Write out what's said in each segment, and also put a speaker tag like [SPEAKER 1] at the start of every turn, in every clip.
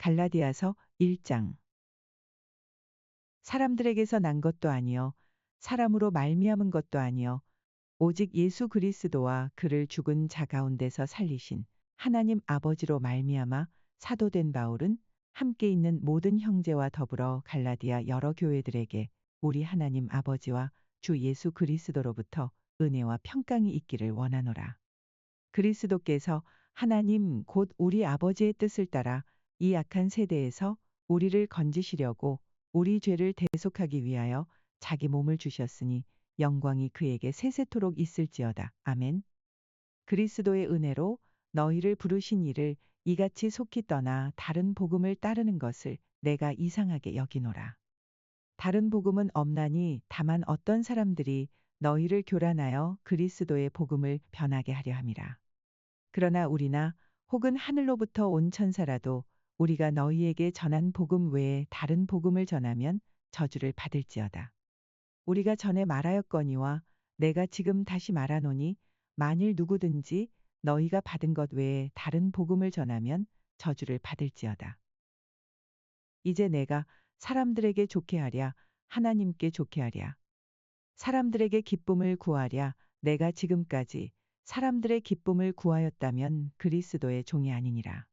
[SPEAKER 1] 갈라디아서 1장. 사람들에게서 난 것도 아니요 사람으로 말미암은 것도 아니요 오직 예수 그리스도와 그를 죽은 자 가운데서 살리신 하나님 아버지로 말미암아 사도된 바울은 함께 있는 모든 형제와 더불어 갈라디아 여러 교회들에게 우리 하나님 아버지와 주 예수 그리스도로부터 은혜와 평강이 있기를 원하노라. 그리스도께서 하나님 곧 우리 아버지의 뜻을 따라 이 악한 세대에서 우리를 건지시려고 우리 죄를 대속하기 위하여 자기 몸을 주셨으니 영광이 그에게 세세토록 있을지어다. 아멘. 그리스도의 은혜로 너희를 부르신 이를 이같이 속히 떠나 다른 복음을 따르는 것을 내가 이상하게 여기노라. 다른 복음은 없나니 다만 어떤 사람들이 너희를 교란하여 그리스도의 복음을 변하게 하려 함이라. 그러나 우리나 혹은 하늘로부터 온 천사라도 우리가 너희에게 전한 복음 외에 다른 복음을 전하면 저주를 받을지어다. 우리가 전에 말하였거니와 내가 지금 다시 말하노니 만일 누구든지 너희가 받은 것 외에 다른 복음을 전하면 저주를 받을지어다. 이제 내가 사람들에게 좋게 하랴 하나님께 좋게 하랴 사람들에게 기쁨을 구하랴 내가 지금까지 사람들의 기쁨을 구하였다면 그리스도의 종이 아니니라.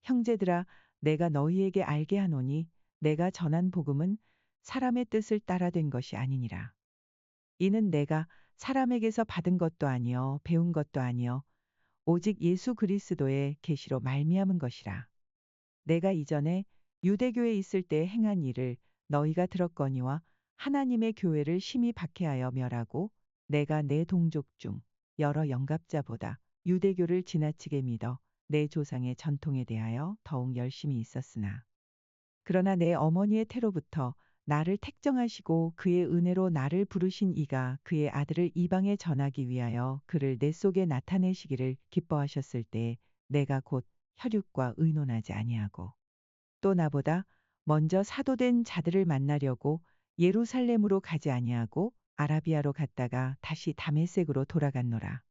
[SPEAKER 1] 형제들아 내가 너희에게 알게 하노니 내가 전한 복음은 사람의 뜻을 따라 된 것이 아니니라. 이는 내가 사람에게서 받은 것도 아니요 배운 것도 아니요 오직 예수 그리스도의 계시로 말미암은 것이라. 내가 이전에 유대교에 있을 때 행한 일을 너희가 들었거니와 하나님의 교회를 심히 박해하여 멸하고 내가 내 동족 중 여러 영갑자보다 유대교를 지나치게 믿어 내 조상의 전통에 대하여 더욱 열심히 있었으나 그러나 내 어머니의 태로부터 나를 택정하시고 그의 은혜로 나를 부르신 이가 그의 아들을 이방에 전하기 위하여 그를 내 속에 나타내시기를 기뻐하셨을 때 내가 곧 혈육과 의논하지 아니하고 또 나보다 먼저 사도된 자들을 만나려고 예루살렘으로 가지 아니하고 아라비아로 갔다가 다시 다메섹으로 돌아갔노라.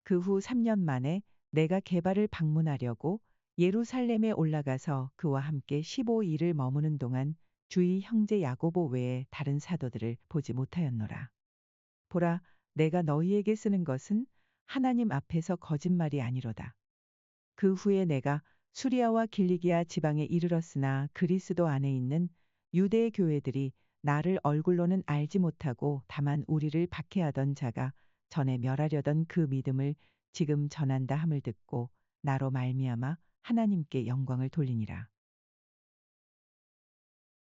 [SPEAKER 1] 그 후 3년 만에 내가 게바를 방문하려고 예루살렘에 올라가서 그와 함께 15일을 머무는 동안 주의 형제 야고보 외에 다른 사도들을 보지 못하였노라. 보라, 내가 너희에게 쓰는 것은 하나님 앞에서 거짓말이 아니로다. 그 후에 내가 수리아와 길리기아 지방에 이르렀으나 그리스도 안에 있는 유대의 교회들이 나를 얼굴로는 알지 못하고 다만 우리를 박해하던 자가 전에 멸하려던 그 믿음을 지금 전한다 함을 듣고 나로 말미암아 하나님께 영광을 돌리니라.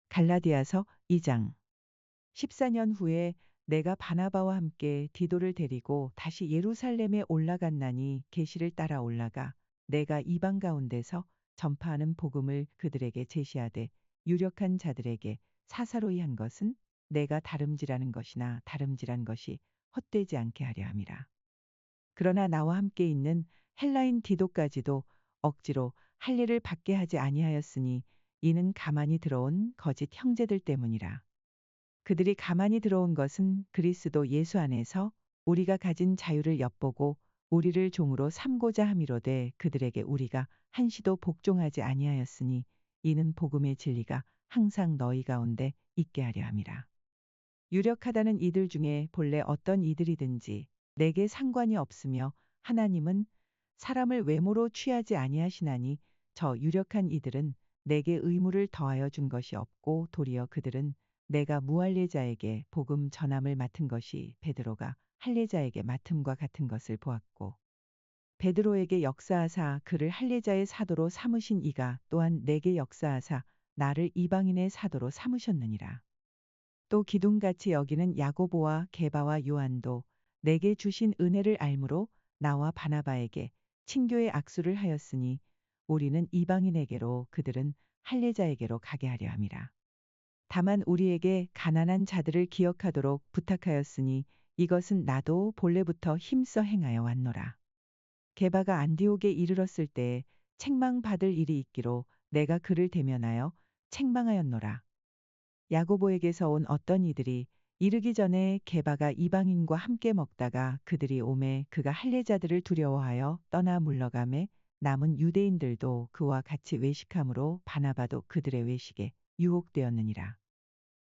[SPEAKER 1] 갈라디아서 2장. 14년 후에 내가 바나바와 함께 디도를 데리고 다시 예루살렘에 올라갔나니 계시를 따라 올라가 내가 이방 가운데서 전파하는 복음을 그들에게 제시하되 유력한 자들에게 사사로이 한 것은 내가 다름질하는 것이나 다름질한 것이 헛되지 않게 하려 함이라. 그러나 나와 함께 있는 헬라인 디도까지도 억지로 할 일을 받게 하지 아니하였으니 이는 가만히 들어온 거짓 형제들 때문이라. 그들이 가만히 들어온 것은 그리스도 예수 안에서 우리가 가진 자유를 엿보고 우리를 종으로 삼고자 함이로되 그들에게 우리가 한시도 복종하지 아니하였으니 이는 복음의 진리가 항상 너희 가운데 있게 하려 함이라. 유력하다는 이들 중에 본래 어떤 이들이든지 내게 상관이 없으며 하나님은 사람을 외모로 취하지 아니하시나니 저 유력한 이들은 내게 의무를 더하여 준 것이 없고 도리어 그들은 내가 무할례자에게 복음 전함을 맡은 것이 베드로가 할례자에게 맡음과 같은 것을 보았고 베드로에게 역사하사 그를 할례자의 사도로 삼으신 이가 또한 내게 역사하사 나를 이방인의 사도로 삼으셨느니라. 또 기둥같이 여기는 야고보와 게바와 요한도 내게 주신 은혜를 알므로 나와 바나바에게 친교의 악수를 하였으니 우리는 이방인에게로 그들은 할례자에게로 가게 하려 함이라. 다만 우리에게 가난한 자들을 기억하도록 부탁하였으니 이것은 나도 본래부터 힘써 행하여 왔노라. 게바가 안디옥에 이르렀을 때에 책망받을 일이 있기로 내가 그를 대면하여 책망하였노라. 야고보에게서 온 어떤 이들이 이르기 전에 게바가 이방인과 함께 먹다가 그들이 오매 그가 할례자들을 두려워하여 떠나 물러가매 남은 유대인들도 그와 같이 외식함으로 바나바도 그들의 외식에 유혹되었느니라.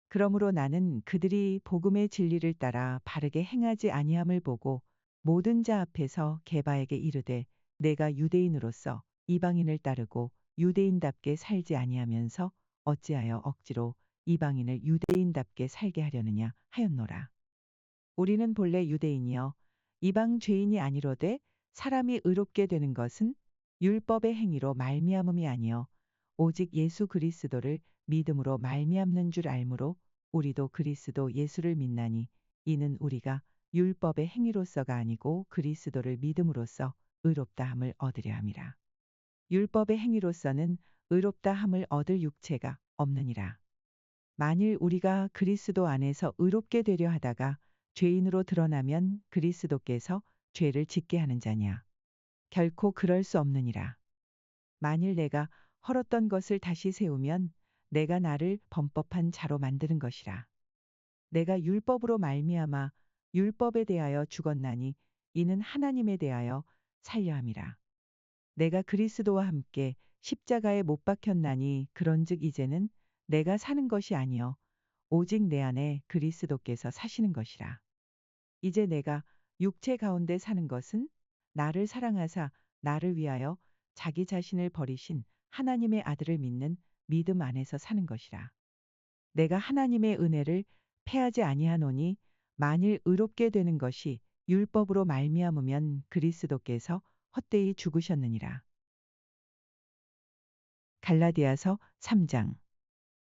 [SPEAKER 1] 그러므로 나는 그들이 복음의 진리를 따라 바르게 행하지 아니함을 보고 모든 자 앞에서 게바에게 이르되 내가 유대인으로서 이방인을 따르고 유대인답게 살지 아니하면서 어찌하여 억지로 이방인을 유대인답게 살게 하려느냐 하였노라. 우리는 본래 유대인이여 이방 죄인이 아니로되 사람이 의롭게 되는 것은 율법의 행위로 말미암음이 아니요 오직 예수 그리스도를 믿음으로 말미암는 줄 알므로 우리도 그리스도 예수를 믿나니 이는 우리가 율법의 행위로서가 아니고 그리스도를 믿음으로써 의롭다 함을 얻으려 함이라. 율법의 행위로서는 의롭다 함을 얻을 육체가 없느니라. 만일 우리가 그리스도 안에서 의롭게 되려 하다가 죄인으로 드러나면 그리스도께서 죄를 짓게 하는 자냐. 결코 그럴 수 없느니라. 만일 내가 헐었던 것을 다시 세우면 내가 나를 범법한 자로 만드는 것이라. 내가 율법으로 말미암아 율법에 대하여 죽었나니 이는 하나님에 대하여 살려 함이라. 내가 그리스도와 함께 십자가에 못 박혔나니 그런즉 이제는 내가 사는 것이 아니요 오직 내 안에 그리스도께서 사시는 것이라. 이제 내가 육체 가운데 사는 것은 나를 사랑하사 나를 위하여 자기 자신을 버리신 하나님의 아들을 믿는 믿음 안에서 사는 것이라. 내가 하나님의 은혜를 패하지 아니하노니 만일 의롭게 되는 것이 율법으로 말미암으면 그리스도께서 헛되이 죽으셨느니라. 갈라디아서 3장.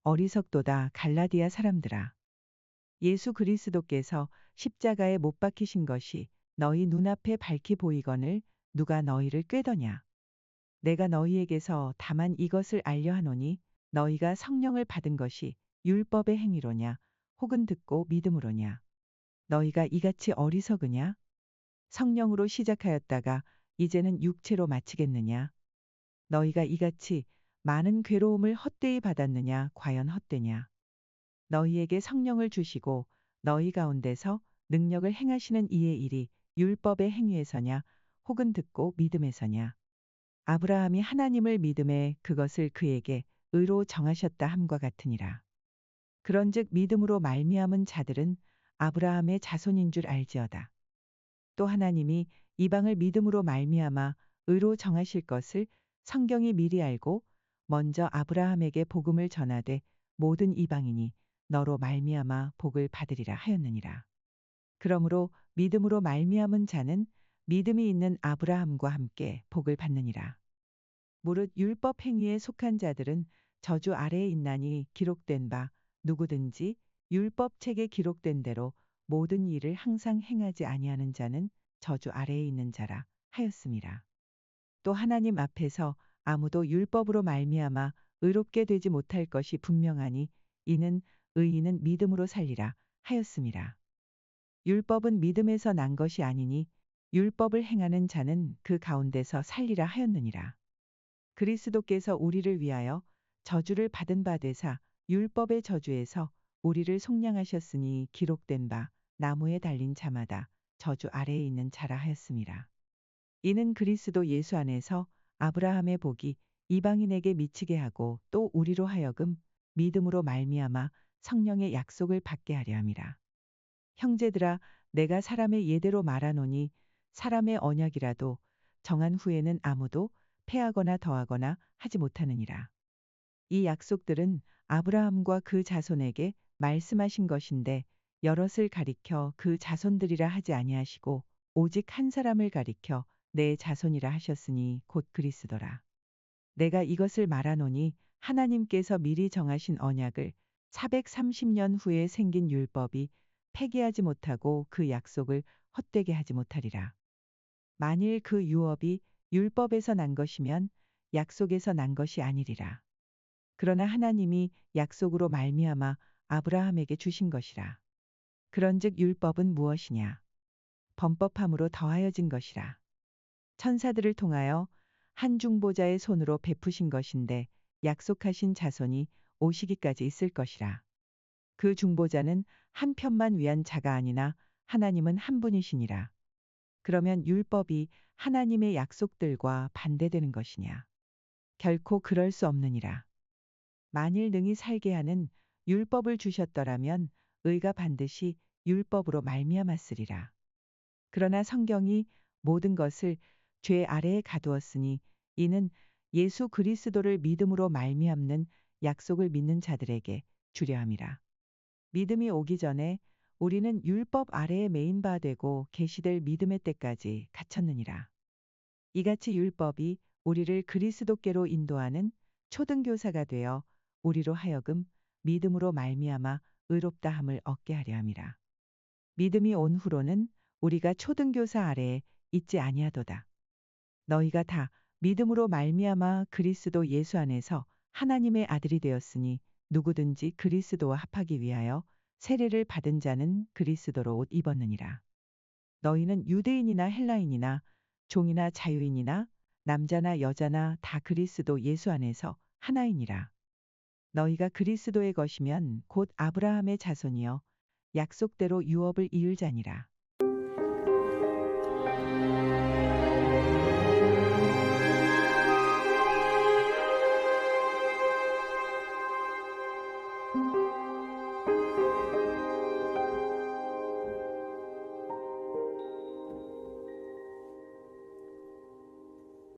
[SPEAKER 1] 어리석도다 갈라디아 사람들아. 예수 그리스도께서 십자가에 못 박히신 것이 너희 눈앞에 밝히 보이거늘 누가 너희를 꾀더냐. 내가 너희에게서 다만 이것을 알려 하노니 너희가 성령을 받은 것이 율법의 행위로냐 혹은 듣고 믿음으로냐. 너희가 이같이 어리석으냐. 성령으로 시작하였다가 이제는 육체로 마치겠느냐. 너희가 이같이 많은 괴로움을 헛되이 받았느냐 과연 헛되냐. 너희에게 성령을 주시고 너희 가운데서 능력을 행하시는 이의 일이 율법의 행위에서냐 혹은 듣고 믿음에서냐. 아브라함이 하나님을 믿음에 그것을 그에게 의로 정하셨다 함과 같으니라. 그런즉 믿음으로 말미암은 자들은 아브라함의 자손인 줄 알지어다. 또 하나님이 이방을 믿음으로 말미암아 의로 정하실 것을 성경이 미리 알고 먼저 아브라함에게 복음을 전하되 모든 이방인이 너로 말미암아 복을 받으리라 하였느니라. 그러므로 믿음으로 말미암은 자는 믿음이 있는 아브라함과 함께 복을 받느니라. 무릇 율법 행위에 속한 자들은 저주 아래에 있나니 기록된 바 누구든지 율법 책에 기록된 대로 모든 일을 항상 행하지 아니하는 자는 저주 아래에 있는 자라 하였음이라. 또 하나님 앞에서 아무도 율법으로 말미암아 의롭게 되지 못할 것이 분명하니 이는 의인은 믿음으로 살리라 하였음이라. 율법은 믿음에서 난 것이 아니니 율법을 행하는 자는 그 가운데서 살리라 하였느니라. 그리스도께서 우리를 위하여 저주를 받은 바 되사 율법의 저주에서 우리를 속량하셨으니 기록된 바 나무에 달린 자마다 저주 아래에 있는 자라 하였음이라. 이는 그리스도 예수 안에서 아브라함의 복이 이방인에게 미치게 하고 또 우리로 하여금 믿음으로 말미암아 성령의 약속을 받게 하려 함이라. 형제들아 내가 사람의 예대로 말하노니 사람의 언약이라도 정한 후에는 아무도 패하거나 더하거나 하지 못하느니라. 이 약속들은 아브라함과 그 자손에게 말씀하신 것인데 여럿을 가리켜 그 자손들이라 하지 아니하시고 오직 한 사람을 가리켜 내 자손이라 하셨으니 곧 그리스도라. 내가 이것을 말하노니 하나님께서 미리 정하신 언약을 430년 후에 생긴 율법이 폐기하지 못하고 그 약속을 헛되게 하지 못하리라. 만일 그 유업이 율법에서 난 것이면 약속에서 난 것이 아니리라. 그러나 하나님이 약속으로 말미암아 아브라함에게 주신 것이라. 그런즉 율법은 무엇이냐? 범법함으로 더하여진 것이라. 천사들을 통하여 한 중보자의 손으로 베푸신 것인데 약속하신 자손이 오시기까지 있을 것이라. 그 중보자는 한 편만 위한 자가 아니나 하나님은 한 분이시니라. 그러면 율법이 하나님의 약속들과 반대되는 것이냐? 결코 그럴 수 없느니라. 만일 능히 살게 하는 율법을 주셨더라면 의가 반드시 율법으로 말미암았으리라. 그러나 성경이 모든 것을 죄 아래에 가두었으니 이는 예수 그리스도를 믿음으로 말미암는 약속을 믿는 자들에게 주려 함이라. 믿음이 오기 전에 우리는 율법 아래에 매인 바 되고 계시될 믿음의 때까지 갇혔느니라. 이같이 율법이 우리를 그리스도께로 인도하는 초등교사가 되어 우리로 하여금 믿음으로 말미암아 의롭다 함을 얻게 하려 함이라. 믿음이 온 후로는 우리가 초등교사 아래에 있지 아니하도다. 너희가 다 믿음으로 말미암아 그리스도 예수 안에서 하나님의 아들이 되었으니 누구든지 그리스도와 합하기 위하여 세례를 받은 자는 그리스도로 옷 입었느니라. 너희는 유대인이나 헬라인이나 종이나 자유인이나 남자나 여자나 다 그리스도 예수 안에서 하나이니라. 너희가 그리스도의 것이면 곧 아브라함의 자손이여 약속대로 유업을 이을 자니라.